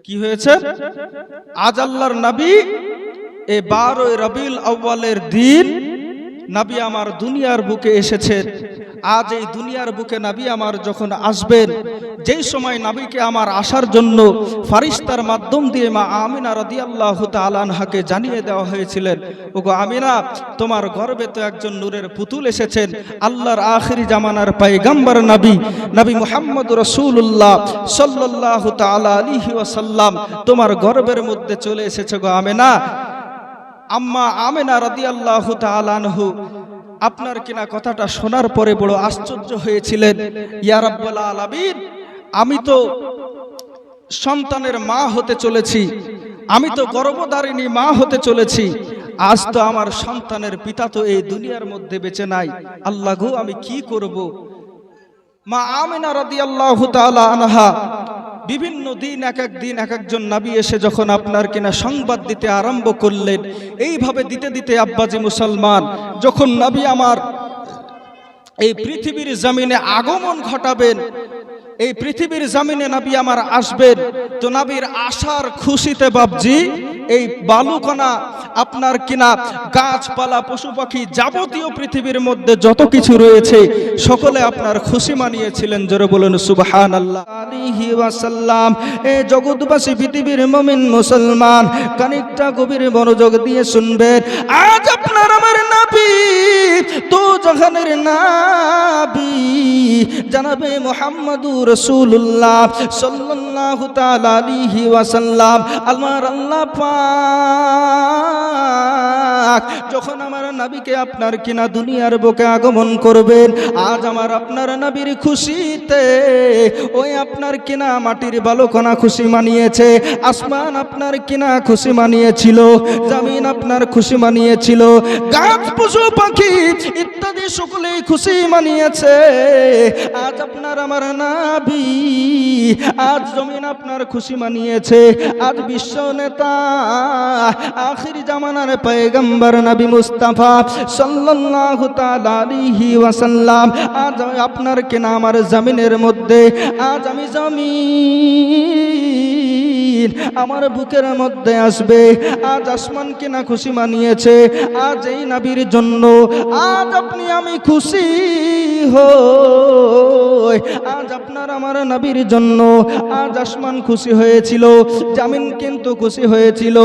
কি হয়েছে? আজ আল্লাহর নবী এই 12 রবিউল আউয়ালের দিন নবী আমার দুনিয়ার বুকে এসেছেন। আজ এই দুনিয়ার বুকে নবী আমার যখন আসবেন, যেই সময় নবীকে আমার আসার জন্য ফারিস্তার মাধ্যম দিয়ে মা আমিনা রাদিয়াল্লাহু তাআলা আনহাকে জানিয়ে দেওয়া হয়েছিলেন, ওগো আমিনা, তোমার গর্ভে তো একজন নূরের পুতুল এসেছেন, আল্লাহর আখিরি জামানার পয়গম্বর নবী মুহাম্মদ রাসূলুল্লাহ সাল্লাল্লাহু তাআলা আলাইহি ওয়াসাল্লাম তোমার গর্ভের মধ্যে চলে এসেছে গো আমিনা। আম্মা আমিনা রাদিয়াল্লাহু তাআলা আনহু আপনার কিনা কথাটা শোনার পরে বড় আশ্চর্য হয়েছিলেন। ইয়া রাব্বুল আলামিন, আমি তো সন্তানের মা হতে চলেছি, আমি তো গর্ভধারিণী মা হতে চলেছি, আজ তো আমার সন্তানের পিতা তো এই দুনিয়ার মধ্যে বেঁচে নাই, আল্লাহ গো আমি কি করব? মা আমিনা রাদিয়াল্লাহু তাআলা আনহা বিভিন্ন দিন এক একজন নবী এসে যখন আপনার কিনা সংবাদ দিতে আরম্ভ করলেন, এইভাবে দিতে দিতে আব্বাজি মুসলমান, যখন নবী আমার এই পৃথিবীর জমিনে আগমন ঘটাবেন, এই পৃথিবীর জমিনে নবী আমার আসবেন, তো নবীর আসার খুশিতে বাপজি এই বালুকণা আপনার কিনা গাছপালা পশু পাখি যাবতীয় পৃথিবীর মধ্যে যত কিছু রয়েছে সকলে আপনার খুশি মানিয়েছিলেন। জোরে বলুন সুবহানাল্লাহ। আলাইহি ওয়াসাল্লাম, এ জগৎবাসী পৃথিবীর মুমিন মুসলমান খানিকটা গভীর মনোযোগ দিয়ে শুনবেন। আজ আপনার আমার নবী তো জাহানের নবী জনাবে মুহাম্মদুর রাসূলুল্লাহ সাল্লাল্লাহু তাআলা আলাইহি ওয়াসাল্লাম, আমার আল্লাহ পাক যখন আমার নবীকে আপনার কিনা দুনিয়ার বুকে আগমন করবেন, আজ আমার আপনার নবীর খুশিতে ওই আপনার কিনা মাটির বালুকণা খুশি মানিয়েছে, আসমান আপনার কিনা খুশি মানিয়েছিল, জমিন আপনার খুশি মানিয়েছিল, গাছ পশু পাখি ইত্যাদি সকলেই খুশি মানিয়েছে। আজ আপনার আমার নবী, আজ জমিন আপনার খুশি মানিয়েছে, আজ বিশ্ব নেতা আখির জামানার পয়গম্বর নবী মুস্তাফা সাল্লাল্লাহু তাআলা আলাইহি ওয়াসাল্লাম আজ আপনার কিনা আমার জমিনের মধ্যে, আজ আমি জমিন আমার বুকের মধ্যে আসবে, আজ আসমান কিনা খুশি মানিয়েছে, আজ এই নবীর জন্য আজ আপনি আমি খুশি হই। আজ আপনার আমার নবীর জন্য আজ আসমান খুশি হয়েছিল, জমিন কিন্তু খুশি হয়েছিল,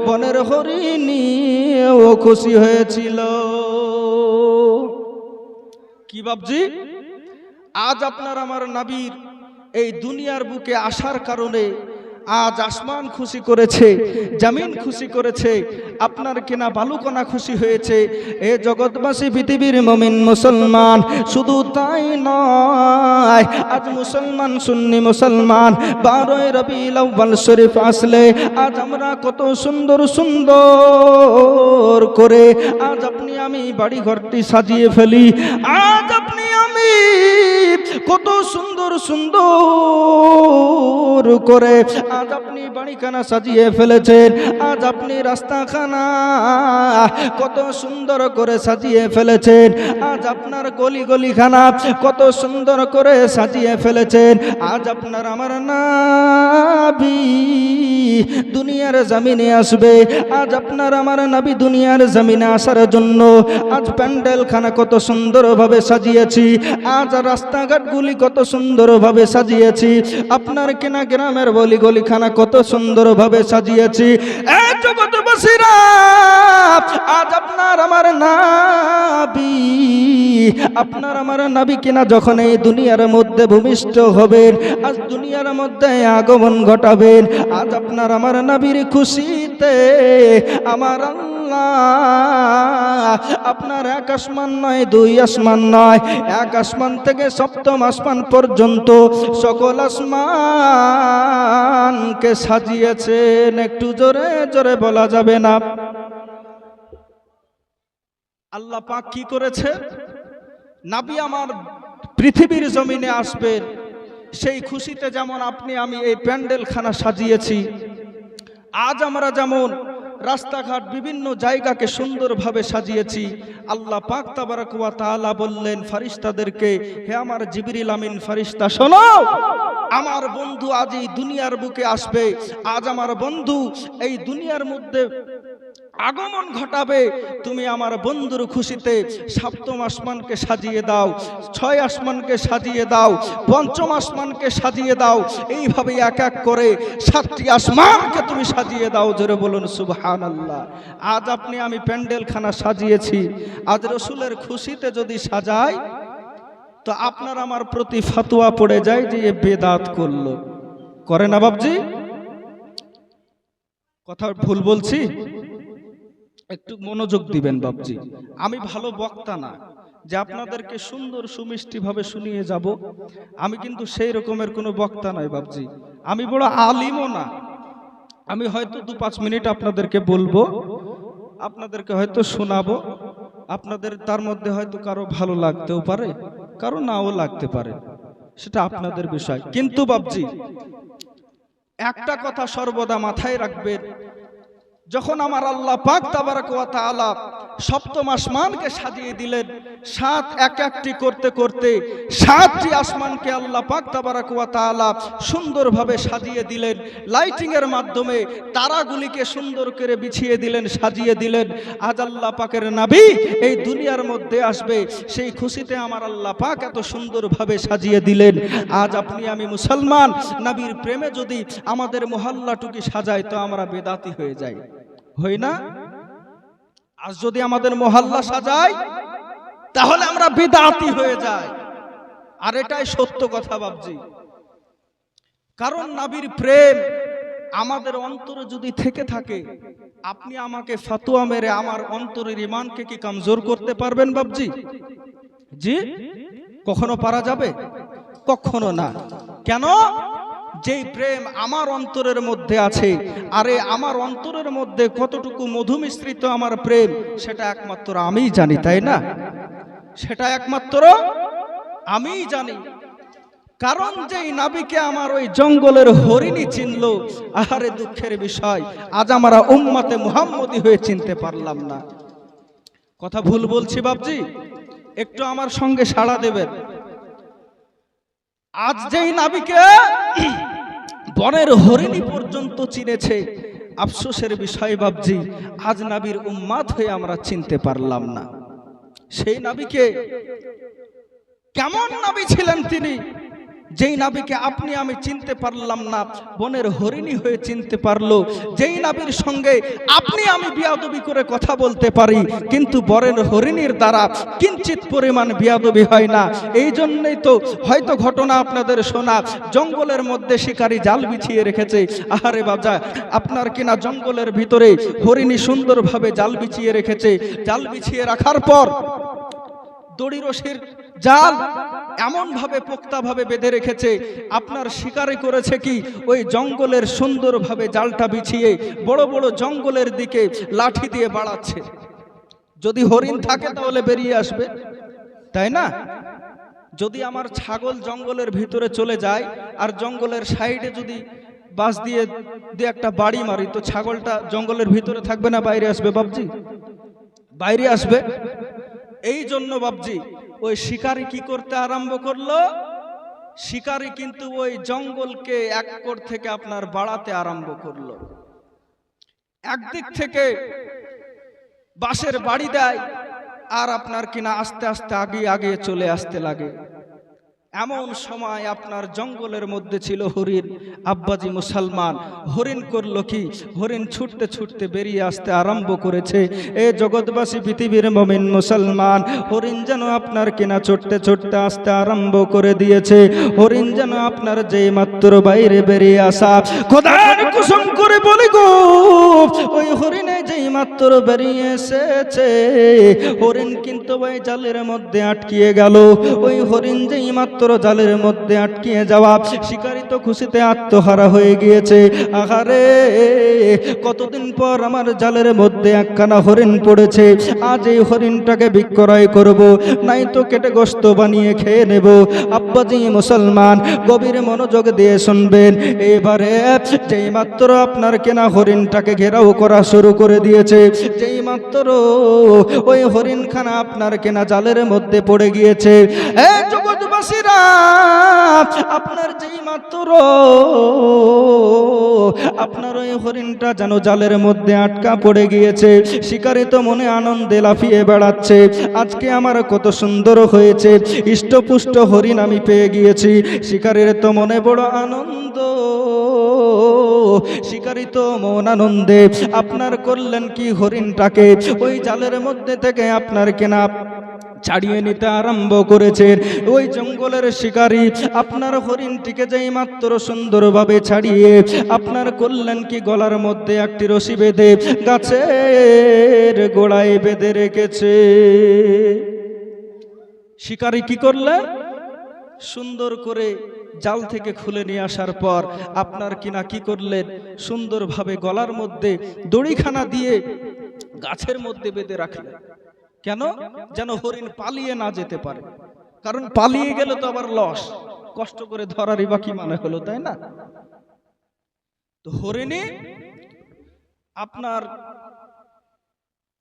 বনের হরিণীও খুশি হয়েছিল। কি বাপজি, আজ আপনার আমার নবীর এই দুনিয়ার বুকে আসার কারণে আজ আসমান খুশি করেছে, জমিন খুশি করেছে, আপনার কিনা বালুকণা খুশি হয়েছে। এ জগৎবাসী পৃথিবীর মুমিন মুসলমান, শুধু তাই নয়, আজ মুসলমান সুন্নি মুসলমান 12 রবিউল আউয়াল শরীফ আসলে আজ আমরা কত সুন্দর সুন্দর করে আজ আপনি আমি বাড়ি ঘরটি সাজিয়ে ফেলি, আজ আপনি আমি কত সুন্দর সুন্দর করে আজ আপনি বাড়িখানা সাজিয়ে ফেলেছেন, আজ আপনি রাস্তাখানা কত সুন্দর করে সাজিয়ে ফেলেছেন, আজ আপনার গলি গলিখানা কত সুন্দর করে সাজিয়ে ফেলেছেন। আজ আপনার আমার নবী দুনিয়ার জমিনে আসবে, আজ আপনার আমার নবী দুনিয়ার জমিনে আসার জন্য আজ প্যান্ডেলখানা কত সুন্দরভাবে সাজিয়েছি, আজ রাস্তাঘাটগুলি কত সুন্দরভাবে সাজিয়েছি, আপনার কিনা গ্রামের বলি গলিখানা কত সুন্দরভাবে সাজিয়েছি। জগৎবাসীরা, আজ আপনার আমার নবী, আপনার আমার নবী কিনা যখন এই দুনিয়ার মধ্যে ভূমিষ্ঠ হবেন, আজ দুনিয়ার মধ্যে আগমন ঘটাবেন, আজ আপনার আমার নবীর খুশিতে আমার আপনার এক আসমান নয়, 2 আসমান নয়, এক আসমান থেকে 7ম আসমান পর্যন্ত সকল আসমানকে সাজিয়েছেন। একটু জোরে জোরে বলা যাবে না? আল্লাহ পাক কি করেছে? নবী আমার পৃথিবীর জমিনে আসবেন, সেই খুশিতে যেমন আপনি আমি এই প্যান্ডেলখানা সাজিয়েছি, আজ আমরা যেমন রাস্তাঘাট বিভিন্ন জায়গাকে সুন্দরভাবে সাজিয়েছি, আল্লাহ পাক তাবারাক ওয়া তাআলা বললেন ফেরেশতাদেরকে, হে আমার জিবরিল আমিন ফেরেশতা শোনো, আমার বন্ধু আজ এই দুনিয়ার বুকে আসবে, আজ আমার বন্ধু এই দুনিয়ার মধ্যে আগমন ঘটাবে, তুমি আমার বন্ধুর খুশিতে সপ্তম আসমানকে সাজিয়ে দাও, ছয় আসমানকে সাজিয়ে দাও, পঞ্চম আসমানকে সাজিয়ে দাও, এইভাবে এক এক করে সাতটি আসমানকে তুমি সাজিয়ে দাও। জোরে বলুন সুবহানাল্লাহ। আজ আপনি আমি প্যান্ডেলখানা সাজিয়েছি, আজ রসুলের খুশিতে যদি সাজাই তো আপনার আমার প্রতি ফতোয়া পড়ে যায় যে এ বেদাত করলো, করে না বাবজি? কথা ভুল বলছি? একটু মনোযোগ দিবেন বাবজি। আমি ভালো বক্তা না যে আপনাদেরকে সুন্দর সুমিষ্টি ভাবে শুনিয়ে যাব, আমি কিন্তু সেই রকমের কোনো বক্তা নয় বাবজি। আমি বড় আলিমও না। আমি হয়তো 2-5 মিনিট আপনাদেরকে বলবো, আপনাদেরকে হয়তো শোনাবো, আপনাদের তার মধ্যে হয়তো কারো ভালো লাগতেও পারে, কারো নাও লাগতে পারে, সেটা আপনাদের বিষয়। কিন্তু বাবজি একটা কথা সর্বদা মাথায় রাখবেন, যখন আমার আল্লাহ পাক তাবারক ওয়া তাআলা সপ্তম আসমানকে সাজিয়ে দিলেন, সাত এক একটি করতে করতে সাতটি আসমানকে আল্লাহ পাক তাবারক ওয়া তাআলা সুন্দরভাবে সাজিয়ে দিলেন, লাইটিং এর মাধ্যমে তারাগুলিকে সুন্দর করে বিছিয়ে দিলেন, সাজিয়ে দিলেন। আজ আল্লাহ পাকের নবী এই দুনিয়ার মধ্যে আসবে, সেই খুশিতে আমার আল্লাহ পাক এত সুন্দরভাবে সাজিয়ে দিলেন। আজ আপনি আমি মুসলমান, নবীর প্রেমে যদি আমাদের মহল্লাটুকি সাজায় তো আমরা বেদাতি হয়ে যাই, হই না? আজ যদি আমাদের মহল্লা সাজায় তাহলে আমরা বিদআতি হয়ে যাই, আর এটাই সত্য কথা বাবজি। কারণ নবীর প্রেম আমাদের অন্তরে যদি থেকে থাকে, আপনি আমাকে ফতোয়া মেরে আমার অন্তরের ঈমানকে কি কমজোর করতে পারবেন বাবজি? জি, কখনো পারা যাবে? কখনো না। কেন? যেই প্রেম আমার অন্তরের মধ্যে আছে, আরে আমার অন্তরের মধ্যে কতটুকু মধু মিশ্রিত আমার প্রেম, সেটা একমাত্র আমিই জানি, তাই না? সেটা একমাত্র আমিই জানি। কারণ যেই নবীকে আমার ওই জঙ্গলের হরিণী চিনলো, আহারে দুঃখের বিষয়, আজ আমরা উম্মতে মুহাম্মদী হয়ে চিনতে পারলাম না। কথা ভুল বলছি বাবজি? একটু আমার সঙ্গে সাড়া দেবেন। আজ যেই নবীকে বনের হরিণী পর্যন্ত চিনেছে, আফসোসের বিষয় বাবজি, আজ নবীর উম্মাত হয়ে আমরা চিনতে পারলাম না। সেই নবীকে কেমন নবী ছিলেন তিনি, যেই নবীকে আপনি আমি চিনতে পারলাম না, বনের হরিণী হয়ে চিনতে পারলো। যেই নবীর সঙ্গে আপনি আমি বিয়াদবি করে কথা বলতে পারি, কিন্তু বনের হরিণীর দ্বারা কিঞ্চিত পরিমাণ বিয়াদবি হয় না। এই জন্যই তো হয়তো ঘটনা আপনাদের শোনা, জঙ্গলের মধ্যে শিকারী জাল বিছিয়ে রেখেছে। আহারে বাজা, আপনার কিনা জঙ্গলের ভিতরে হরিণী সুন্দরভাবে জাল বিছিয়ে রেখেছে। জাল বিছিয়ে রাখার পর দড়ি রশির জাল এমন ভাবে পোক্তা ভাবে বেঁধে রেখেছে, আপনার শিকারি করেছে কি, ওই জঙ্গলের সুন্দরভাবে জালটা বিছিয়ে বড় বড় জঙ্গলের দিকে লাঠি দিয়ে বাড়াচ্ছে। যদি হরিণ থাকে তাহলে বেরিয়ে আসবে, তাই না? যদি আমার ছাগল জঙ্গলের ভিতরে চলে যায় আর জঙ্গলের সাইডে যদি বাঁশ দিয়ে একটা বাড়ি মারি, তো ছাগলটা জঙ্গলের ভিতরে থাকবে না বাইরে আসবে বাবজি? বাইরে আসবে। এই জন্য বাবজি ওই শিকারি কি করতে আরম্ভ করলো, শিকারি কিন্তু ওই জঙ্গলকে এক কোণ থেকে আপনার বাড়াতে আরম্ভ করলো। একদিক থেকে বাঁশের বাড়ি দেয় আর আপনার কিনা আস্তে আস্তে আগে চলে আসতে লাগে। এমন সময় আপনার জঙ্গলের মধ্যে ছিল হরিণ। আব্বাজি মুসলমান, হরিণ করলো কি, হরিণ ছুটতে ছুটতে বেরিয়ে আসতে আরম্ভ করেছে। এ জগৎবাসী পৃথিবীর মুমিন মুসলমান, হরিণ যেন আপনার কিনা ছুটতে ছুটতে আসতে আরম্ভ করে দিয়েছে। হরিণ যেন আপনার যেই মাত্র বাইরে বেরিয়ে আসা, খোদার কসম করে বলি গো, ওই হরিণে যেই মাত্র বেরিয়ে এসেছে, হরিণ কিন্তু ওই জালের মধ্যে আটকিয়ে গেল। ওই হরিণ যেই মাত্র জালের মধ্যে আটকিয়ে যাওয়া, শিকারী তো খুশিতে আত্মহারা হয়ে গিয়েছে। আহারে, কতদিন পর আমার জালের মধ্যে একখানা হরিণ পড়েছে, আজ এই হরিণটাকে বিক্রয় করব, নাই তো কেটে গোশত বানিয়ে খেয়ে নেব। আব্বাজি মুসলমান, গভীর মনোযোগ দিয়ে শুনবেন। এবারে যেই মাত্র আপনার কেনা হরিণটাকে ঘেরাও করা শুরু করে দিয়েছে, যেই মাত্র ওই হরিণখানা আপনার কেনা জালের মধ্যে পড়ে গিয়েছে, জগৎবাসীরা আপনার যেই মাত্র আপনার ওই হরিণটা যেন জালের মধ্যে আটকা পড়ে গিয়েছে, শিকারী তো মনে আনন্দে লাফিয়ে বেড়াচ্ছে, আজকে আমার কত সুন্দর হয়েছে, হৃষ্টপুষ্ট হরিণ আমি পেয়ে গিয়েছি। শিকারীর তো মনে বড় আনন্দ, শিকারী তো মন আনন্দে আপনার করলেন কি, হরিণটাকে ওই জালের মধ্যে থেকে আপনার কেনা ছাড়িয়ে নিতে আরম্ভ করেছেন। ওই জঙ্গলের শিকারী আপনার হরিণটিকে যেই মাত্র সুন্দরভাবে ছাড়িয়ে আপনার করলেন কি, গলার মধ্যে একটি রশি বেঁধে গাছের গোড়ায় বেঁধে রেখেছে। শিকারী কি করলেন, সুন্দর করে জাল থেকে খুলে নিয়ে আসার পর আপনার কিনা কি করলেন, সুন্দরভাবে গলার মধ্যে দড়িখানা দিয়ে গাছের মধ্যে বেঁধে রাখলেন। কেন? যেন হরিণ পালিয়ে না যেতে পারে, কারণ পালিয়ে গেলে তো আবার লস, কষ্ট করে ধরারই বাকি মানে হলো, তাই না? তো হরিণী আপনার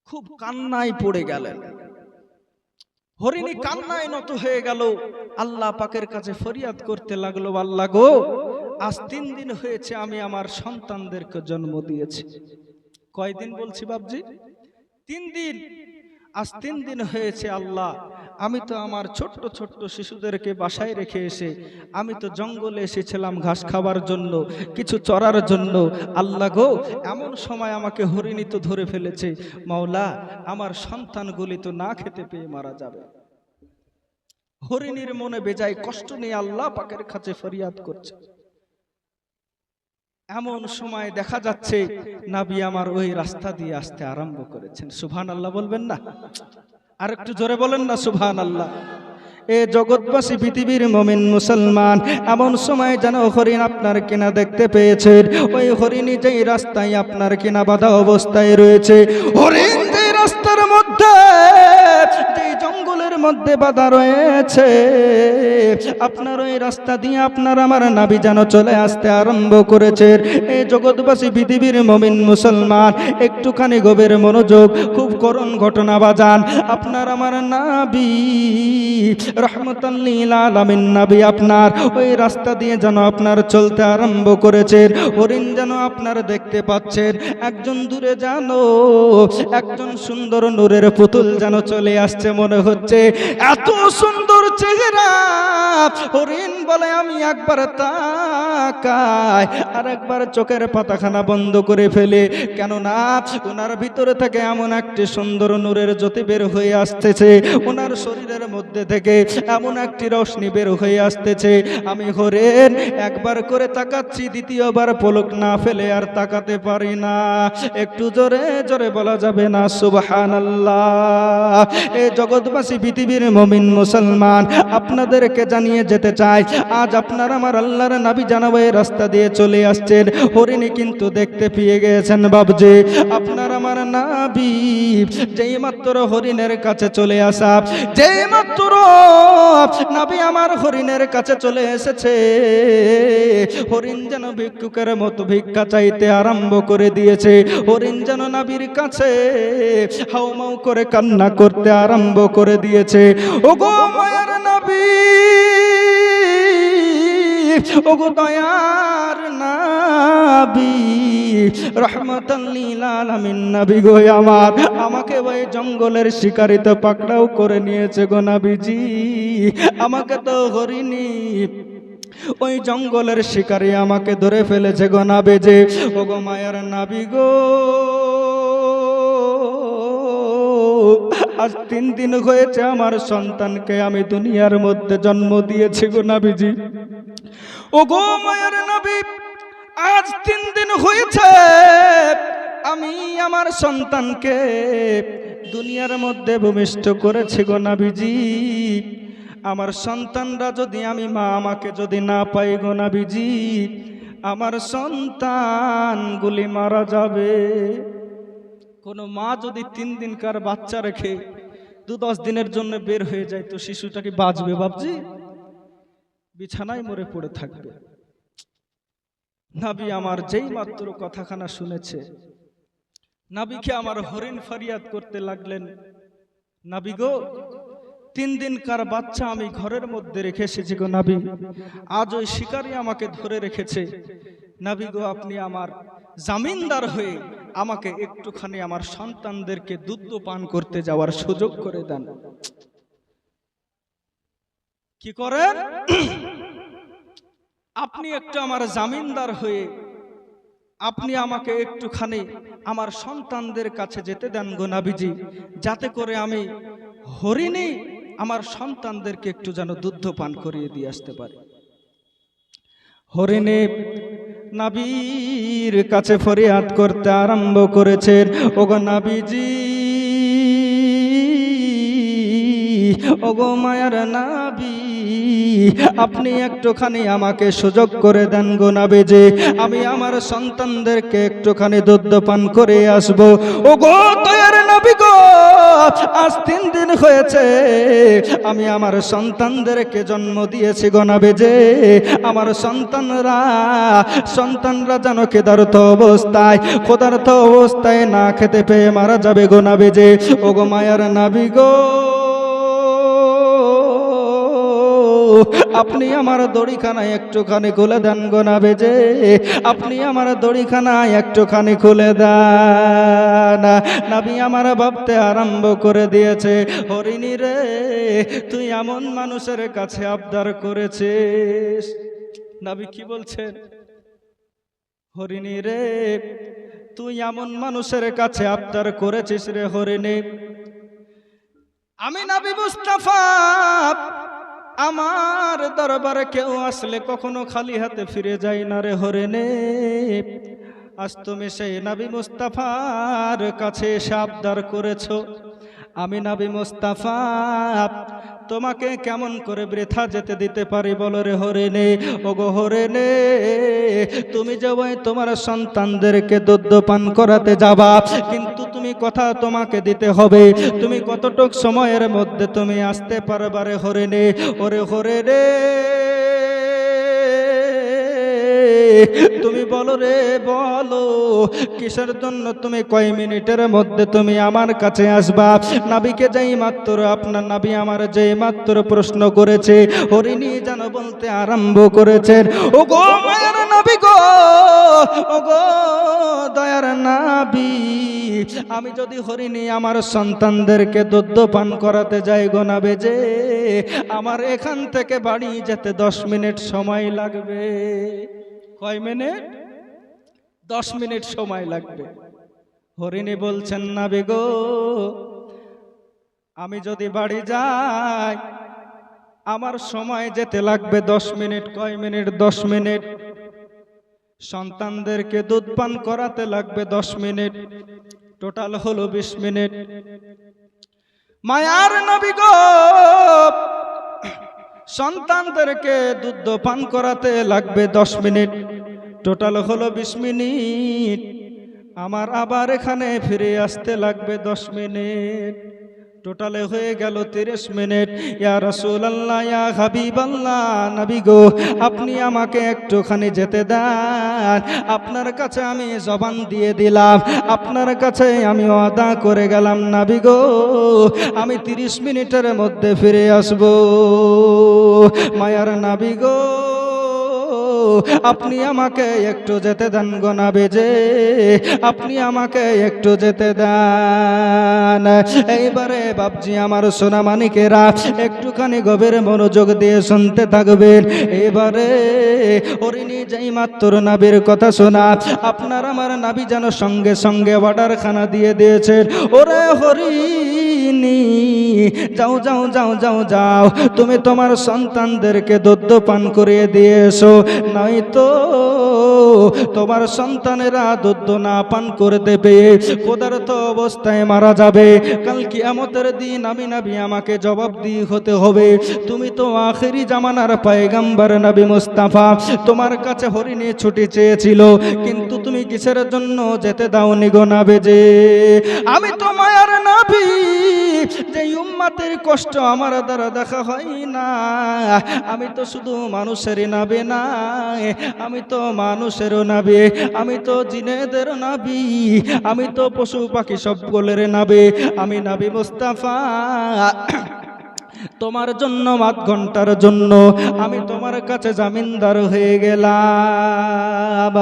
খুব কান্নায় পড়ে গেলেন, হরিণী কান্নায় নত হয়ে গেল, আল্লাহ পাকের কাছে ফরিয়াদ করতে লাগলো, আল্লাহ গো, আজ 3 দিন হয়েছে আমি আমার সন্তানদেরকে জন্ম দিয়েছি। কয়দিন বলছি বাপজি? 3 দিন। আজ 3 দিন হয়েছে আল্লাহ, আমি তো আমার ছোট্ট ছোট্ট শিশুদেরকে বাসায় রেখে এসে আমি তো জঙ্গলে এসেছিলাম ঘাস খাবার জন্য, কিছু চরার জন্য। আল্লাহ গো, এমন সময় আমাকে হরিণী তো ধরে ফেলেছে, মাওলা আমার সন্তানগুলি তো না খেতে পেয়ে মারা যাবে। হরিণীর মনে বেজায় কষ্ট নিয়ে আল্লাহ পাকের কাছে ফরিয়াদ করছে। এমন সময় দেখা যাচ্ছে নবী আমার ওই রাস্তা দিয়ে আসতে আরম্ভ করেছেন। সুবহানাল্লাহ বলবেন না? আর একটু জোরে বলেন না সুবহানাল্লাহ। এ জগৎবাসী পৃথিবীর মুমিন মুসলমান, এমন সময় যেন হরিণ আপনার কিনা দেখতে পেয়েছেন, ওই হরিণী যেই রাস্তায় আপনার কিনা বাধা অবস্থায় রয়েছে, হরিণ যেই রাস্তার মধ্যে, যেই জঙ্গলের মধ্যে বাধা রয়েছে, আপনার ওই রাস্তা দিয়ে আপনার আমার নবী যেন চলে আসতে আরম্ভ করেছে। এই জগৎবাসী পৃথিবীর মুমিন মুসলমান, একটুখানি গভীর মনোযোগ, খুব করুণ ঘটনা বাজান। আপনার আমার নবী রহমতাল লিল আলামিন নবী আপনার ওই রাস্তা দিয়ে যেন আপনার চলতে আরম্ভ করেছেন, হরিণ যেন আপনার দেখতে পাচ্ছেন, একজন দূরে জানো একজন সুন্দর নূরের পুতুল যেন চলে আসছে মনে হচ্ছে, এত সুন্দর চেহারা। হরিণ বলে আমি একবার তাকাই আর একবার চোখের পাতাখানা বন্ধ করে ফেলে, কেননা ওনার ভিতরে থেকে এমন একটি সুন্দর নূরের জ্যোতি বের হয়ে আসতেছে, ওনার শরীরের মধ্যে থেকে এমন একটি রশ্মি বের হয়ে আসতেছে। আমি হরিণ একবার করে তাকাচ্ছি, দ্বিতীয়বার পলক না ফেলে আর তাকাতে পারি না। একটু জোরে জোরে বলা যাবে না সুবহানাল্লাহ? এই জগৎবাসী পৃথিবীর মুমিন মুসলমান, আপনাদেরকে জানিয়ে যেতে চাই, আজ আপনার আমার আল্লাহর নবী জানাবো এই রাস্তা দিয়ে চলে আসছেন, হরিণী কিন্তু দেখতে পেয়ে গেছেন বাবজি। আপনার আমার নবী যেই মাত্র হরিণের কাছে চলে আসা, যেই মাত্র নবী আমার হরিণের কাছে চলে এসেছে, হরিণ যেন ভিক্ষুকের মতো ভিক্ষা চাইতে আরম্ভ করে দিয়েছে। হরিণ যেন নবীর কাছে হাউমাউ করে কান্না করতে আরম্ভ করে দিয়েছে। ওগো মায়ার নবী, ওগো দয়ার নবী, রহমাতাল লিল আলামিন নবী গো আমার, আমাকে ওই জঙ্গলের শিকারী তো পাকড়াও করে নিয়েছে গো নবীজি, আমাকে তো হরিণী ওই জঙ্গলের শিকারী আমাকে ধরে ফেলেছে গো নবীজি। ওগো মায়ার নবী গো, আজ 3 দিন হয়েছে আমার সন্তানকে আমি দুনিয়ার মধ্যে জন্ম দিয়েছি গো নবীজি। ওগো মায়ার নবী, আজ 3 দিন হয়েছে আমি আমার সন্তানকে দুনিয়ার মধ্যে ভূমিষ্ঠ করেছি গো নবীজি। আমার সন্তানরা যদি আমি মা আমাকে যদি না পাই গো নবীজি, আমার সন্তানগুলি মারা যাবে। কোনো মা যদি 3 দিনকার বাচ্চা রেখে 2-10 দিনের জন্য বের হয়ে যায়, তো শিশুটা কি বাঁচবে বাপজি? বিছানায় মরে পড়ে থাকবে। নবী আমার যেই মাত্র কথাখানা শুনেছে, নবীকে আমার হরিণ ফরিয়াদ করতে লাগলেন, নবী গো 3 দিনকার বাচ্চা আমি ঘরের মধ্যে রেখে এসেছি গো নবী, আজ ওই শিকারী আমাকে ধরে রেখেছে। নবী গো, আপনি আমার জামিনদার হয়ে আমাকে একটুখানি আমার সন্তানদেরকে দুধ পান করতে যাওয়ার সুযোগ করে দেন। কি করেন? আপনি একটু আমার জামিনদার হয়ে আপনি আমাকে একটুখানি আমার সন্তানদের কাছে যেতে দেন গো নবীজি, যাতে করে আমি হরিণী আমার সন্তানদেরকে একটু যেন দুধ পান করিয়ে দিয়ে আসতে পারি। হরিণী নবীর কাছে ফরিয়াদ করতে আরম্ভ করেছেন, ওগো নবীজি, ওগো মায়ার নবী, আপনি একটুখানি আমাকে সুযোগ করে দেন গো নবীজি, আমি আমার সন্তানদেরকে একটুখানি দুধ পান করে আসব। ওগো দয়ার নবী গো, আজ 3 দিন হয়েছে আমি আমার সন্তানদেরকে জন্ম দিয়েছি গো নবীজি, আমার সন্তানরা যেন ক্ষুধার্ত অবস্থায় না খেতে পেয়ে মারা যাবে গো নবীজি। ওগো মায়ার নবী গো, আপনি আমার দড়িখানা একটুখানি খুলে দেন গো নবীজি, আপনি আমার দড়িখানা একটুখানি খুলে দেন। নবী আমার ভাবতে আরম্ভ করে দিয়েছে, হরিণী রে, তুই এমন মানুষের কাছে আবদার করেছিস। নবী কি বলছেন? হরিণী রে, তুই এমন মানুষের কাছে আবদার করেছিস রে হরিণী, আমি নবী মুস্তাফা, আমার দরবারে কেউ আসলে কখনো খালি হাতে ফিরে যাই না রে হরিণী। আজ তুমি সেই নবী মুস্তাফার কাছে এসে আবদার করেছো, আমি নবী মুস্তাফা তোমাকে কেমন করে বৃথা যেতে দিতে পারি বলো রে হরিণী। ওগো হরিণী, তুমি যে ওই তোমার সন্তানদেরকে দুধ পান করাতে যাবা, কিন্তু তুমি কথা তোমাকে দিতে হবে, তুমি কতটুক সময়ের মধ্যে তুমি আসতে পারবা রে হরিণী। ওরে হরিণী, তুমি বলো রে, বলো কিসের জন্য তুমি কয় মিনিটের মধ্যে তুমি আমার কাছে আসবা। নবীকে যেই মাত্র আপনার নবী আমার যেই মাত্র প্রশ্ন করেছে, হরিণী যেন বলতে আরম্ভ করেছেন, ও গো মায়ার নবী গো, ও গো দয়ার নবী, আমি যদি হরিণী আমার সন্তানদেরকে দুধ পান করাতে যাই গো নবীজি, আমার এখান থেকে বাড়ি যেতে 10 মিনিট সময় লাগবে। কয় মিনিট? 10 মিনিট সময় লাগবে। হরিণী বলছেন, নবী গো, আমি যদি বাড়ি যাই আমার সময় যেতে লাগবে 10 মিনিট। কয় মিনিট? 10 মিনিট। সন্তানদেরকে দুধ পান করাতে লাগবে 10 মিনিট, টোটাল হলো 20 মিনিট। মায়ার নবী গো, সন্তানদেরকে দুধ পান করাতে লাগবে 10 মিনিট, টোটাল হলো 20 মিনিট। আমার আবার এখানে ফিরে আসতে লাগবে 10 মিনিট, টোটালে হয়ে গেল 30 মিনিট। ইয়া রাসূলুল্লাহ, ইয়া হাবিবাল্লাহ, নবী গো, আপনি আমাকে একটুখানি যেতে দেন। আপনার কাছে আমি জবান দিয়ে দিলাম, আপনার কাছে আমি ওয়াদা করে গেলাম, নবী গো, আমি 30 মিনিটের মধ্যে ফিরে আসব। মায়ার নবী গো, আপনি আমাকে একটু যেতে দেন গো নবীজি, আপনি আমাকে একটু যেতে দেন। এইবারে বাপজি আমার সোনা মানিকেরা একটুখানি গভীর মনোযোগ দিয়ে শুনতে থাকবেন। এবারে হরিণী যেই মাত্র নবীর কথা শোনা, আপনার আমার নবী যেন সঙ্গে সঙ্গে অর্ডার খানা দিয়ে দিয়েছেন, ওরে হরিণী, যাও যাও যাও যাও যাও, তুমি তোমার সন্তানদেরকে দুধ পান করিয়ে দিয়েছো, নয়তো তোমার সন্তানেরা দুধ না পান করতে পেয়ে ক্ষুধার্ত অবস্থায় মারা যাবে। কাল কিয়ামতের দিন আমি নবী আমাকে জবাবদিহি হতে হবে। তুমি তো আখেরি জামানার পয়গম্বর নবী মুস্তাফা, তোমার কাছে হরিণী ছুটি চেয়েছিল, কিন্তু তুমি কিসের জন্য যেতে দাওনি গো নবীজি? আমি তো মায়ার নবী, যে উম্মতের কষ্ট আমার দ্বারা দেখা হয় না, আমি তো শুধু মানুষেরই নবী না, আমি তো মানুষেরও নবী, আমি তো জিনেদেরও নবী, আমি তো পশু পাখি সবগুলোর নবী, আমি নবী মুস্তাফা। তোমার জন্য আধ ঘন্টার জন্য আমি তোমার কাছে জামিনদার হয়ে গেলাম।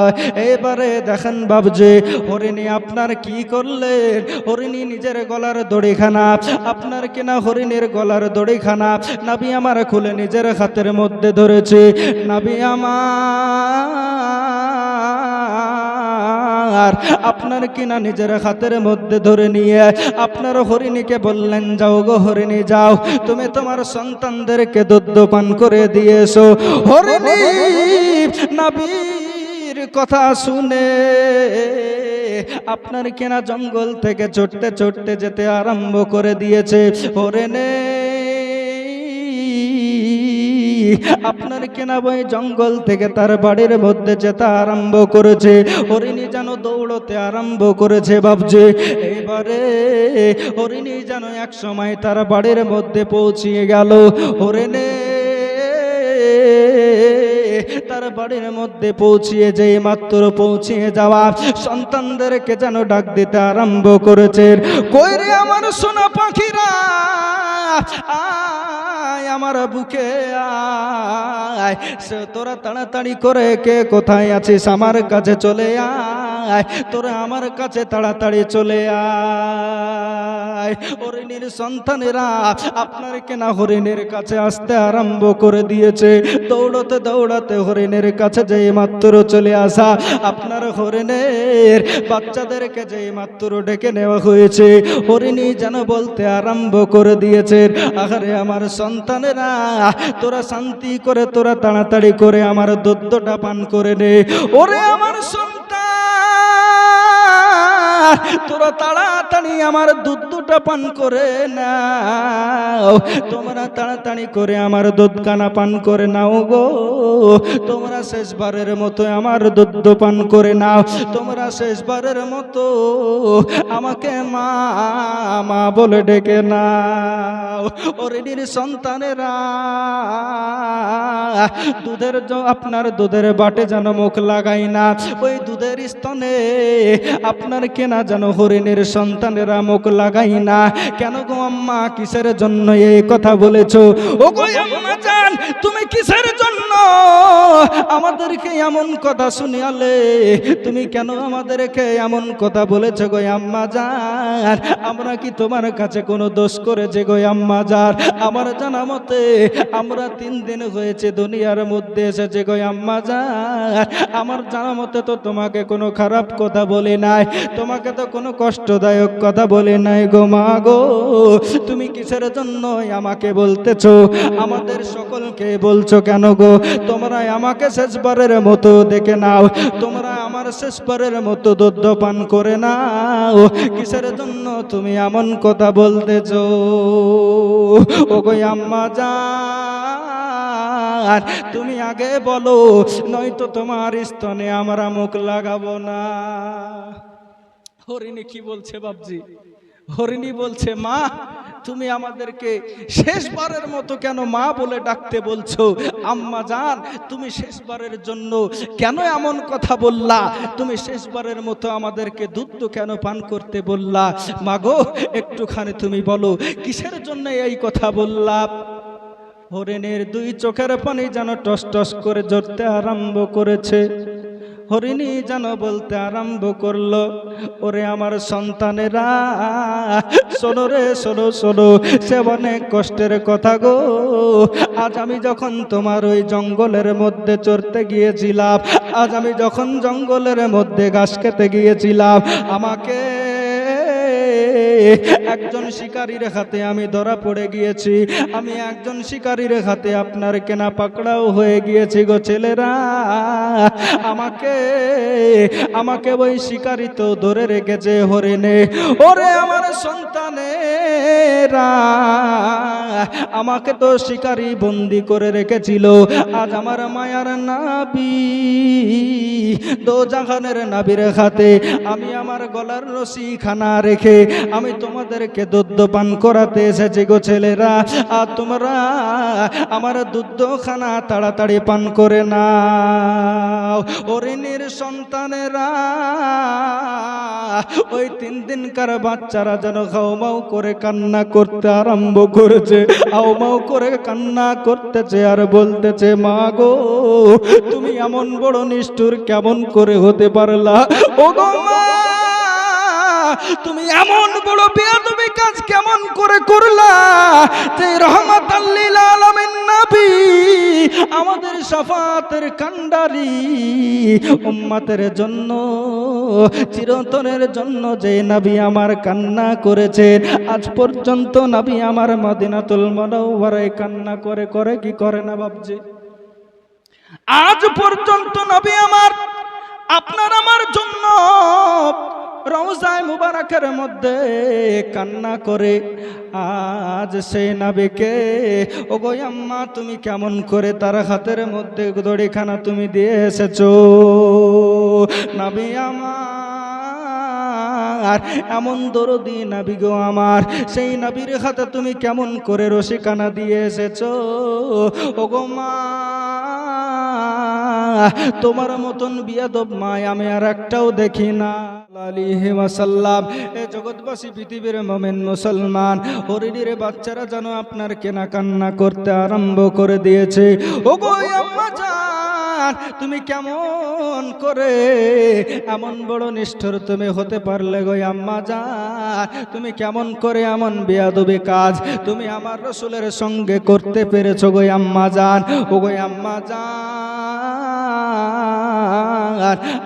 এবারে দেখেন বাবজি, হরিণী আপনার কি করলেন? হরিণী নিজের গলার দড়িখানা, আপনার কিনা হরিণীর গলার দড়িখানা নবী আমার খুলে নিজের হাতের মধ্যে ধরেছে। নবী আমার আপনার কিনা নিজের হাতের মধ্যে ধরে নিয়ে আপনার হরিণীকে বললেন, যাও গো হরিণী যাও, তুমি তোমার সন্তানদেরকে দুধ পান করে দিয়েছো। হরিণী নবীর কথা শুনে আপনার কিনা জঙ্গল থেকে চড়তে চড়তে যেতে আরম্ভ করে দিয়েছে। হরিণী আপনার কেনা বই জঙ্গল থেকে তার বাড়ির মধ্যে যেতে আরম্ভ করেছে। হরিণী যেন দৌড়তে আরম্ভ করেছে বাবজি। এবারে হরিণী যেন এক সময় তার বাড়ির মধ্যে পৌঁছিয়ে গেল। হরিণী তার বাড়ির মধ্যে পৌঁছিয়ে যেই মাত্র পৌঁছিয়ে যাওয়া সন্তানদেরকে যেন ডাক দিতে আরম্ভ করেছে, কই রে আমার সোনা পাখিরা, আয় আমার বুকে আয়। তোরা তাড়াতাড়ি করে কে কোথায় আছিস আমার কাছে চলে আয়, তোরা আমার কাছে তাড়াতাড়ি চলে আয়। হরিণীর সন্তানেরা আপনার কেনা হরিণের কাছে আসতে আরম্ভ করে দিয়েছে। দৌড়াতে দৌড়াতে হরিণের কাছে যেই মাত্র চলে আসা আপনার হরিণের বাচ্চাদেরকে যেই মাত্র ডেকে নেওয়া হয়েছে, হরিণী যেন বলতে আরম্ভ করে দিয়েছে, আরে আমার সন্তানেরা তোরা শান্তি করে তোরা তাড়াতাড়ি করে আমার দুধটা পান করে নে। ওরে আমার সন্তান, তোরা তাড়াতাড়ি আমার দুধটা পান করে নাও, তোমরা তাড়াতাড়ি করে আমার দুধ কানা পান করে নাও গো। তোমরা শেষবারের মতো আমার দুধ পান করে নাও, তোমরা শেষবারের মতো আমাকে মা মা বলে ডেকে নাও। হরিণীর সন্তানেরা দুধের আপনার দুধের বাটে যেন মুখ লাগাই না, ওই দুধের স্তনে আপনার কেনা যেন হরিণীর সন্তানেরা মুখ লাগাই না। কেন গো আম্মা, কিসের জন্য এই কথা বলেছো? ও গো আম্মা জান, তুমি কিসের জন্য আমাদেরকে এমন কথা শুনিয়ালে? তুমি কেন আমাদেরকে এমন কথা বলেছো গো আম্মা জান? আমরা কি তোমার কাছে কোনো দোষ করেছে গো আম্মা জান? আমার জানা মতে আমরা 3 দিন হয়েছে দুনিয়ার মধ্যে এসেছে গো আম্মা জান। আমার জানা মতে তো তোমাকে কোনো খারাপ কথা বলে নাই, তোমাকে তো কোনো কষ্টদায়ক কথা বলে নাই গো মা গো। তুমি কিসের জন্য আমাকে বলতেছো? আমাদের সকলকে বলছো কেন গো? তোমরা আমাকে শেষবারের মতো দেখে নাও, তোমরা আমার শেষবারের মতো দুধ পান করে নাও। কিসের জন্য তুমি এমন কথা বলতেছো? ও গো আম্মা জান, তুমি আগে বলো, নয়তো তোমার স্তনে আমরা মুখ লাগাবো না। হরিণী কি বলছে বাবজি? হরিণী বলছে, মা তুমি আমাদেরকে শেষবারের মতো কেন মা বলে ডাকতে বলছো? আম্মা জান, তুমি শেষবারের জন্য কেন এমন কথা বললা? তুমি শেষবারের মতো আমাদেরকে দুধ কেন পান করতে বললা? মা গো, একটুখানি তুমি বলো কিসের জন্য এই কথা বললা? হরিণীর 2 চোখের পানি যেন টস টস করে ঝরতে আরম্ভ করেছে। হরিণী যেন বলতে আরম্ভ করলো, ওরে আমার সন্তানেরা শোনো রে, শোনো শোনো, সে অনেক কষ্টের কথা গো। আজ আমি যখন তোমার ওই জঙ্গলের মধ্যে চড়তে গিয়েছিলাম, আজ আমি যখন জঙ্গলের মধ্যে ঘাস খেতে গিয়েছিলাম, আমাকে একজন শিকারীর হাতে আমি ধরা পড়ে গিয়েছি। আমি একজন শিকারীর হাতে আপনার কেনা পাকড়াও হয়ে গিয়েছি গো ছেলেরা। আমাকে ওই শিকারী তো ধরে রেখেছে হরিণে। ওরে আমার সন্তানেরা, আমাকে তো শিকারী বন্দি করে রেখেছিল। আজ আমার মায়ার নাবি দোজাহানের নাবির হাতে আমি আমার গলার রশি খানা রেখে আমি তোমাদেরকে দুধ পান করাতে এসেছি গো ছেলেরা। আর তোমরা আমার দুধ খানা তাড়াতাড়ি পান করে নাও। হরিণীর সন্তানেরা ওই 3 দিনকার বাচ্চারা যেন হাউমাউ করে কান্না করতে আরম্ভ করেছে, হাউমাউ করে কান্না করতেছে আর বলতেছে, মা গো তুমি এমন বড় নিষ্ঠুর কেমন করে হতে পারলা? ও গো মা, তুমি এমন বড় বেয়াদবি কাজ কেমন করে করলা? যে রহমাতাল লিল আলামিন নবী, আমাদের শাফাতের কান্ডারি, উম্মতের জন্য চিরন্তনের জন্য যে নবী আমার কান্না করেছেন, আজ পর্যন্ত নবী আমার মদিনাতুল মুনাওয়ারায় কান্না করে করে কি করে না বাপজি? আজ পর্যন্ত নবী আমার আপনার আমার জন্য রওজায়ে মুবারাকের মধ্যে কান্না করে। আজ সেই নবীকে ওগো আম্মা তুমি কেমন করে তার হাতের মধ্যে দড়িখানা তুমি দিয়ে এসেছো? নবী আমার এমন দরদি নবী গো আমার, সেই নবীর হাতে তুমি কেমন করে রশিখানা দিয়ে এসেছো? ওগো মা, তোমার মতন বিয়াদব মায় আমি আর একটাও দেখি না। আলাইহি ওয়াসাল্লাম, এ জগৎবাসী পৃথিবীর মুমিন মুসলমান হরিণীর বাচ্চারা যেন আপনার কেনা কান্না করতে আরম্ভ করে দিয়েছে। ওগো আম্মা জান, তুমি কেমন করে এমন বড় নিষ্ঠুর তুমি হতে পারলে গো আম্মা জান? তুমি কেমন করে এমন বেয়াদবি কাজ তুমি আমার রাসূলের সঙ্গে করতে পেরেছো গো আম্মা জান? ওগো আম্মা জান,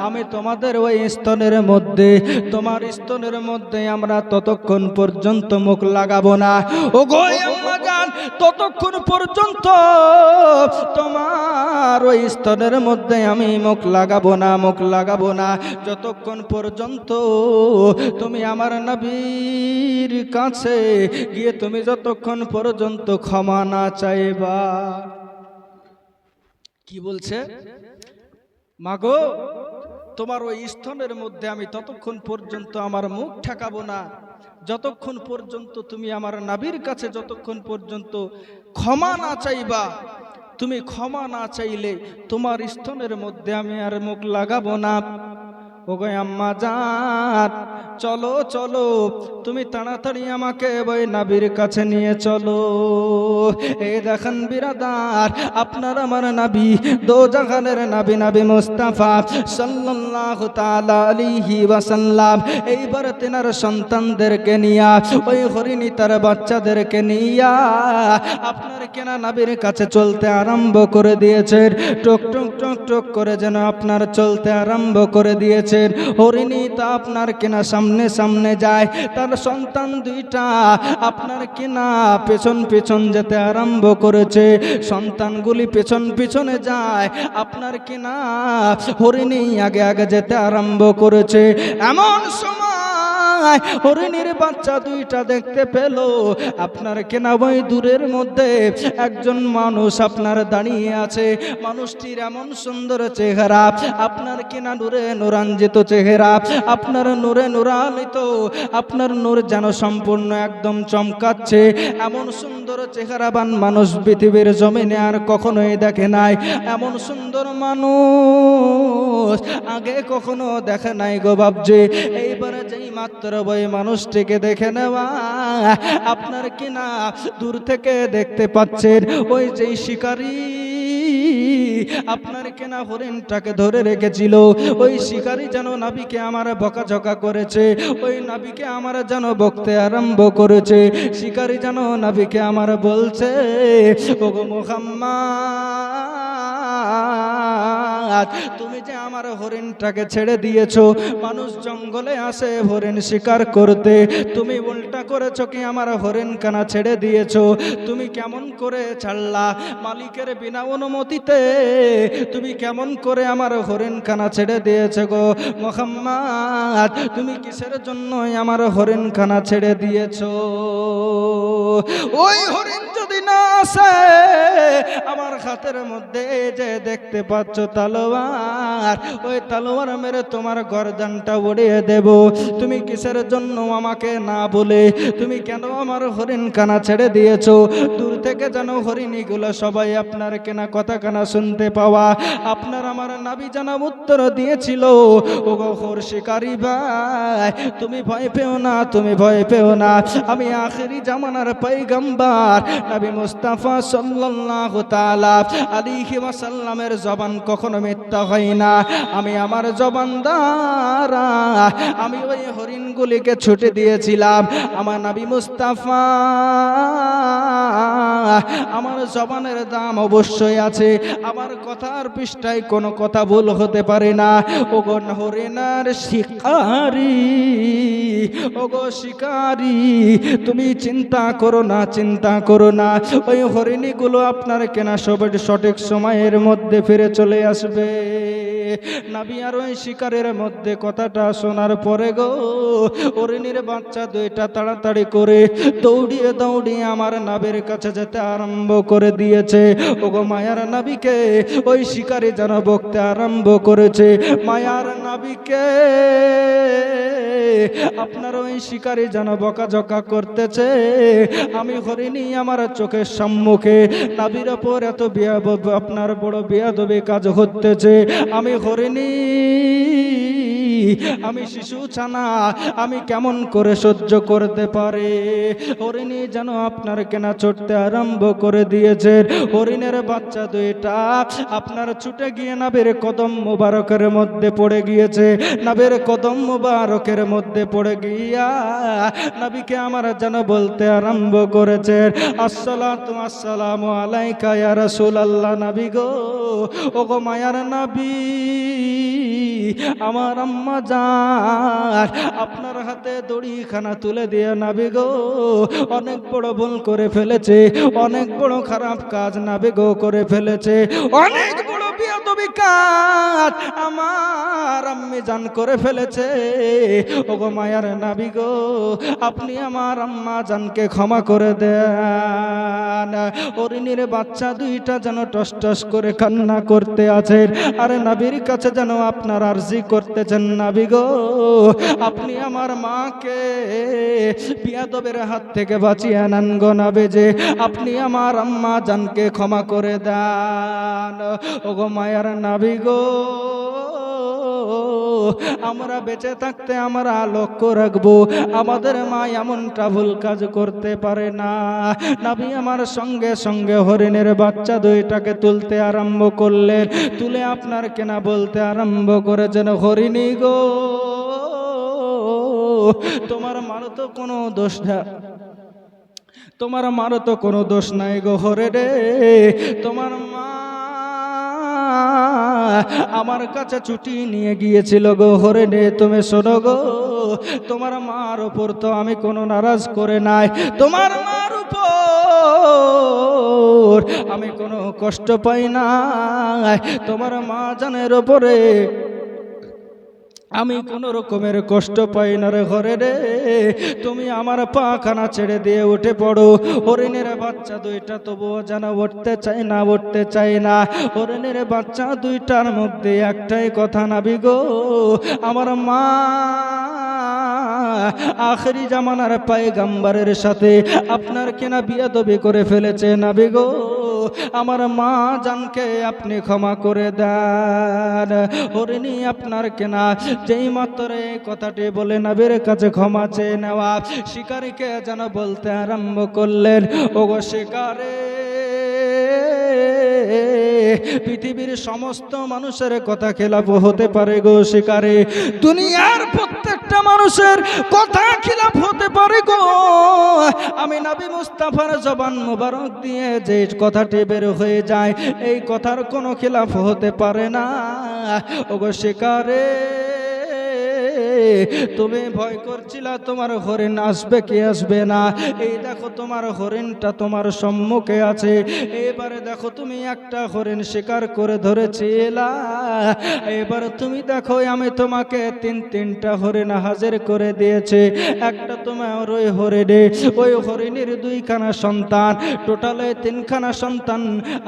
আমি তোমাদের ওই স্তনের মধ্যে, তোমার স্তনের মধ্যে আমরা ততক্ষণ পর্যন্ত মুখ লাগাবো না। ওগো আম্মা জান, ততক্ষণ পর্যন্ত তোমার ওই স্তনের মধ্যে আমি মুখ লাগাবো না, মুখ লাগাবো না, যতক্ষণ পর্যন্ত তুমি আমার নবীর কাছে গিয়ে তুমি যতক্ষণ পর্যন্ত ক্ষমা না চাইবা। কি বলছে? মাগো, তোমার ওই স্তনের মধ্যে আমি ততক্ষণ পর্যন্ত আমার মুখ ঠেকাবো না, যতক্ষণ পর্যন্ত তুমি আমার নবীর কাছে যতক্ষণ পর্যন্ত ক্ষমা না চাইবা। তুমি ক্ষমা না চাইলে তোমার স্তনের মধ্যে আমি আর মুখ লাগাবো না। ওগো আম্মা জান, চলো চলো, তুমি তাড়াতাড়ি আমাকে ওই নবীর কাছে নিয়ে চলো। এই দেখেন বিরাদার, আপনার আমার নবী, দো জাহানের নবী, নবী মুস্তাফা সাল্লাল্লাহু তাআলা আলাইহি ওয়াসাল্লাম এইবার তেনার সন্তানদেরকে নিয়া, ওই হরিণী তার বাচ্চাদেরকে নিয়া আপনার কেনা নবীর কাছে চলতে আরম্ভ করে দিয়েছেন। টক টক টক টক করে যেন আপনার চলতে আরম্ভ করে দিয়েছে। হরিণী তা আপনার কেনা সামনে সামনে যায়, তার সন্তান দুইটা আপনার কেনা পেছন পেছন যেতে আরম্ভ করেছে। সন্তানগুলি পেছন পিছনে যায়, আপনার কেনা হরিণী আগে আগে যেতে আরম্ভ করেছে। এমন সময় হরিণীর বাচ্চা দুইটা দেখতে পেল আপনার কেনা ওই দূরের মধ্যে একজন মানুষ আপনার দাঁড়িয়ে আছে। মানুষটির এমন সুন্দর চেহারা, আপনার কেনা নূরে নূরাঞ্জিত চেহারা, আপনার নূরে নূরান্বিত, আপনার নূর যেন সম্পূর্ণ একদম চমকাচ্ছে। এমন সুন্দর চেহারাবান মানুষ পৃথিবীর জমিনে আর কখনোই দেখে নাই। এমন সুন্দর মানুষ আগে কখনো দেখে নাই গো বাপজি। এইবারে যেই মাত্র ওই মানুষটিকে দেখে নেওয়া, আপনার কিনা দূর থেকে দেখতে পাচ্ছেন ওই যেই শিকারী আপনার কেনা হরিণটাকে ধরে রেখেছিল, ওই শিকারী যেন নবীকে আমার বকাঝকা করেছে, ওই নবীকে আমার যেন বকতে আরম্ভ করেছে। শিকারী যেন নবীকে আমার বলছে, ওগো মুহাম্মদ, তুমি যে আমার হরিণটাকে ছেড়ে দিয়েছো, মানুষ জঙ্গলে আসে হরিণ শিকার করতে, তুমি উল্টা করেছো কি আমার হরিণ কানা ছেড়ে দিয়েছো? তুমি কেমন করে ছাড়লা? মালিকের বিনা অনুমতিতে তুমি কেমন করে আমার হরিণ কানা ছেড়ে দিয়েছো গো মুহাম্মদ? তুমি কিসের জন্য আমার হরিণ কানা ছেড়ে দিয়েছো? ওই হরিণ যদি না আসে, আমার হাতের মধ্যে যে দেখতে পাচ্ছ তলোয়ার, ওই তলোয়ার মেরে তোমার গর্দানটা উড়িয়ে দেব। তুমি কিসের জন্য আমাকে না বলে তুমি কেন আমার হরিণ কানা ছেড়ে দিয়েছো? দূর থেকে যেন হরিণীগুলো সবাই আপনার কেনা কথা কানা শুনতে পাওয়া। আপনার আমার নবী জানাব উত্তর দিয়েছিল, ও ঘোর শিকারী ভাই, তুমি ভয় পেও না, তুমি ভয় পেও না। আমি আখেরি জামানার পয়গম্বর নবী মুস্তাফা সাল্লাল্লাহু তাআলা আলাইহি ওয়াসাল্লামের জবান কখনো মিথ্যা হয় না। আমি আমার জবান দ্বারা আমি ওই হরিণগুলিকে ছুটে দিয়েছিলাম। আমার নবী মুস্তাফা, আমার জবানের দাম অবশ্যই আছে, আমার কথার পৃষ্ঠায় কোনো কথা ভুল হতে পারে না। ওগো হরিণার শিকারী, ওগো শিকারী, তুমি চিন্তা করো না, চিন্তা করো না। ওই হরিণীগুলো আপনার কেনা সঠিক সময়ের মধ্যে ফিরে চলে আসবে। নবী আর ওই শিকারের মধ্যে কথাটা শোনার পরে গো, হরিণীর বাচ্চা দুইটা তাড়াতাড়ি করে দৌড়িয়ে দৌড়িয়ে আমার নবীর কাছে যেতে আরম্ভ করে দিয়েছে। ওগো মায়ার নবীকে ওই শিকারী যেন বকতে আরম্ভ করেছে। মায়ার নবীকে আপনার ওই শিকারী যেন বকাঝকা করতেছে। আমি হরিণী আমার চোখের সম্মুখে নবীর ওপর এত আপনার বড় বেয়াদবি কাজ হতেছে। আমি হরিণী, আমি শিশু ছানা, আমি কেমন করে সহ্য করতে পারে? হরিণী যেন আপনার কেনা ছুটতে আরম্ভ করে দিয়েছে। হরিণের বাচ্চা দুইটা আপনার ছুটে গিয়ে নবীর কদম মুবারকের মধ্যে পড়ে গিয়েছে। নবীর কদম মুবারকের মধ্যে পড়ে গিয়া নবীকে আমার যেন বলতে আরম্ভ করেছে, আসসালাতু আসসালামু আলাইকা ইয়া রাসূলুল্লাহ। নবী গো, ওগো মায়ার নবী, আমার আম্মা জান আপনার হাতে দড়িখানা তুলে দিয়ে নবী গো অনেক বড় ভুল করে ফেলেছে, অনেক বড় খারাপ কাজ নবী গো করে ফেলেছে, অনেক বড় বেয়াদবি কাজ আমার আম্মি জান করে ফেলেছে। ওগো মায়ার নবী গো, আপনি আমার আম্মা জানকে ক্ষমা করে দেন। হরিণীর বাচ্চা দুইটা যেন টস টস করে কান্না করতে আছে, আরে নবীর কাছে যেন আপনার আরজি করতেছেন, নবী গো আপনি আমার মাকে বিয়াদবের হাত থেকে বাঁচিয়ে নেন গো নবী, যে আপনি আমার আম্মা জানকে ক্ষমা করে দেন। ওগো মায়ার নবী গো, আমরা বেঁচে থাকতে আমরা লক্ষ্য রাখবো আমাদের মা এমনটা ভুল কাজ করতে পারে না। নবী আমার সঙ্গে সঙ্গে হরিণের বাচ্চা দুইটাকে তুলতে আরম্ভ করলেন। তুলে আপনার কেনা বলতে আরম্ভ করেছেন, হরিণী গো তোমার মারো তো কোনো দোষ না, তোমার মারো তো কোনো দোষ নাই গো হরিণে। তোমার মা আমার কাছে ছুটি নিয়ে গিয়েছিল গো হরিণে। তুমি শোনো গো, তোমার মার উপর তো আমি কোনো নারাজ করে নাই, তোমার মার উপর আমি কোনো কষ্ট পাই নাই, তোমার মা জানের উপরে আমি কোন রকমের কষ্ট পাই না রে ঘরে রে। তুমি আমার পাখানা ছেড়ে দিয়ে উঠে পড়ো। হরিণের বাচ্চা দুইটা তবুও যেন উঠতে চাই না, উঠতে চাই না। হরিণের বাচ্চা দুইটার মধ্যে একটাই কথা, নবী গো আমার মা আখেরি জামানার পয়গম্বরের সাথে আপনার কেনা বিয়াদবি করে ফেলেছে, নবী গো আমার মা জানকে আপনি ক্ষমা করে দেন। হরিণী আপনার কেনা যেই মাত্র এই কথাটি বলে নবীর কাছে ক্ষমা চেয়ে নেওয়া, শিকারীকে যেন বলতে আরম্ভ করলেন, ওগো শিকারে, পৃথিবীর সমস্ত মানুষের কথা খেলাফ হতে পারে গো শিকারে, দুনিয়ার প্রত্যেকটা মানুষের কথা খিলাফ হতে পারে গো। আমি নবী মুস্তাফার জবান মুবারক দিয়ে যে কথাটি বের হয়ে যায়, এই কথার কোনো খিলাফ হতে পারে না। ওগো শিকারে, তুমি ভয় করছিলা তোমার হরিণ আসবে কি আসবে না, এই দেখো তোমার হরিণটা তোমার সম্মুখে আছে। এবারে দেখো তুমি একটা হরিণ শিকার করে ধরেছিলা, এবারে তুমি দেখো আমি তোমাকে তিনটা হরিণ হাজির করে দিয়েছে। একটা তোমার ওই হরিণে, ওই হরিণের দুইখানা সন্তান, টোটালে তিনখানা সন্তান,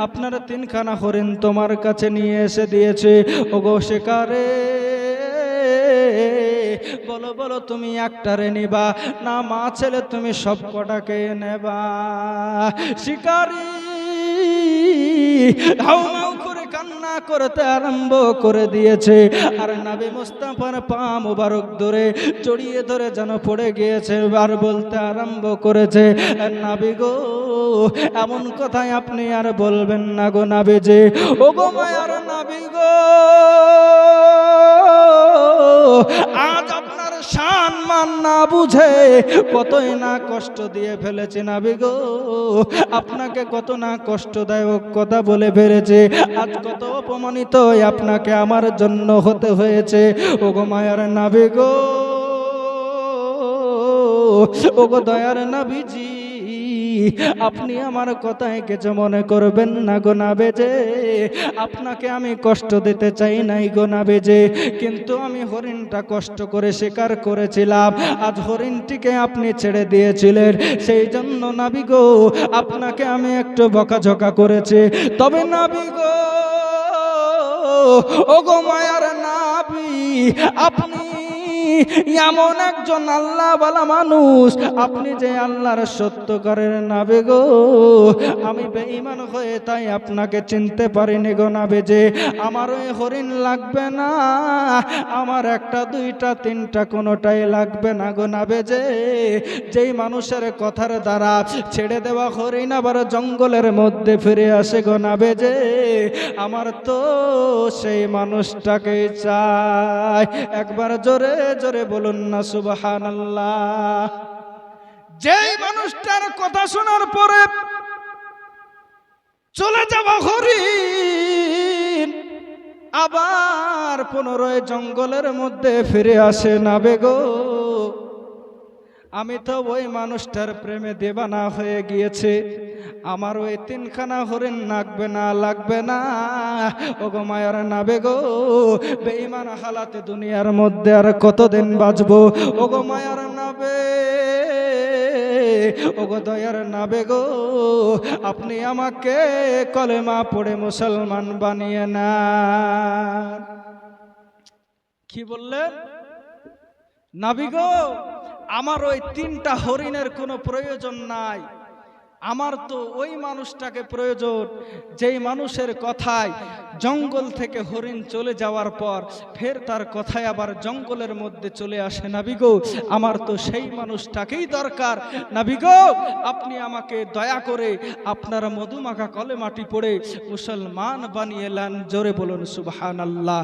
আপনার তিনখানা হরিণ তোমার কাছে নিয়ে এসে দিয়েছে। ওগো শিকারে বলো বলো তুমি একটারে নিবা না মা ছেলে তুমি সব কটাকে নেবা? শিকারী হাউ মাউ করে কান্না করতে আরম্ভ করে দিয়েছে। আর নবী মুস্তাফার পা মোবারক ধরে জড়িয়ে ধরে যেন পড়ে গিয়েছে, আর বলতে আরম্ভ করেছে, নবী গো এমন কথাই আপনি আর বলবেন না গো নবী যে, ও গো মায়ার নবী গো, আজ আপনার সম্মান না বুঝে কতই না কষ্ট দিয়ে ফেলেছে নবী গো, আপনাকে কত না কষ্টদায়ক কথা বলে ফেলেছে, আজ কত অপমানিত আপনাকে আমার জন্য হতে হয়েছে। ওগো মায়ার নবী গো, ওগো দয়ার নবীজি, আপনি আমার কথায় কিছু মনে করবেন না গো নবী যে, আপনাকে আমি কষ্ট দিতে চাই নাই গো নবী যে, কিন্তু আমি হরিণটা কষ্ট করে শিকার করেছিলাম, আজ হরিণটিকে আপনি ছেড়ে দিয়েছিলেন, সেই জন্য নবী গো আপনাকে আমি একটু বকাঝকা করেছি। তবে নবী গো, ওগো মায়ার নবী, আপনি এমন একজন আল্লাহ ওয়ালা মানুষ, আপনি যে আল্লাহর সত্যকারের নবী গো, আমি বেঈমান হয়ে তাই আপনাকে চিনতে পারিনি গো নবী যে, আমার ওই হরিণ লাগবে না, আমার একটা দুইটা তিনটা কোনোটাই লাগবে না গো নবী যে, যেই মানুষের কথার দ্বারা ছেড়ে দেওয়া হরিণ আবার জঙ্গলের মধ্যে ফিরে আসে গো নবী যে, আমার তো সেই মানুষটাকেই চাই। একবার জোরে জোরে বলুন না সুবহানাল্লাহ। যেই মানুষটার কথা শোনার পরে চলে যাওয়া হরিণ আবার পুনরায় জঙ্গলের মধ্যে ফিরে আসে নবী গো, আমি তো ওই মানুষটার প্রেমে দেবানা হয়ে গিয়েছে, আমার ওই তিনখানা হরিণ লাগবে না, লাগবে না। ওগো মায়ার নবী গো, বেঈমান হালাতে দুনিয়ার মধ্যে আর কতদিন বাঁচবো? ওগো মায়ার নবী, ওগো দয়ার নবী গো, আপনি আমাকে কলেমা পড়ে মুসলমান বানিয়ে না। কি বললেন? নবী গো, আমার ওই তিনটা হরিণের কোনো প্রয়োজন নাই, আমার তো ওই মানুষটাকে প্রয়োজন, যেই মানুষের কথায় জঙ্গল থেকে হরিণ চলে যাওয়ার পর ফের তার কথায় আবার জঙ্গলের মধ্যে চলে আসে নবী গো, আমার তো সেই মানুষটাকেই দরকার। নবী গো, আপনি আমাকে দয়া করে আপনার মধুমাখা কলেমাটি পড়ে মুসলমান বানিয়ে নেন। জোরে বলুন সুবহানাল্লাহ।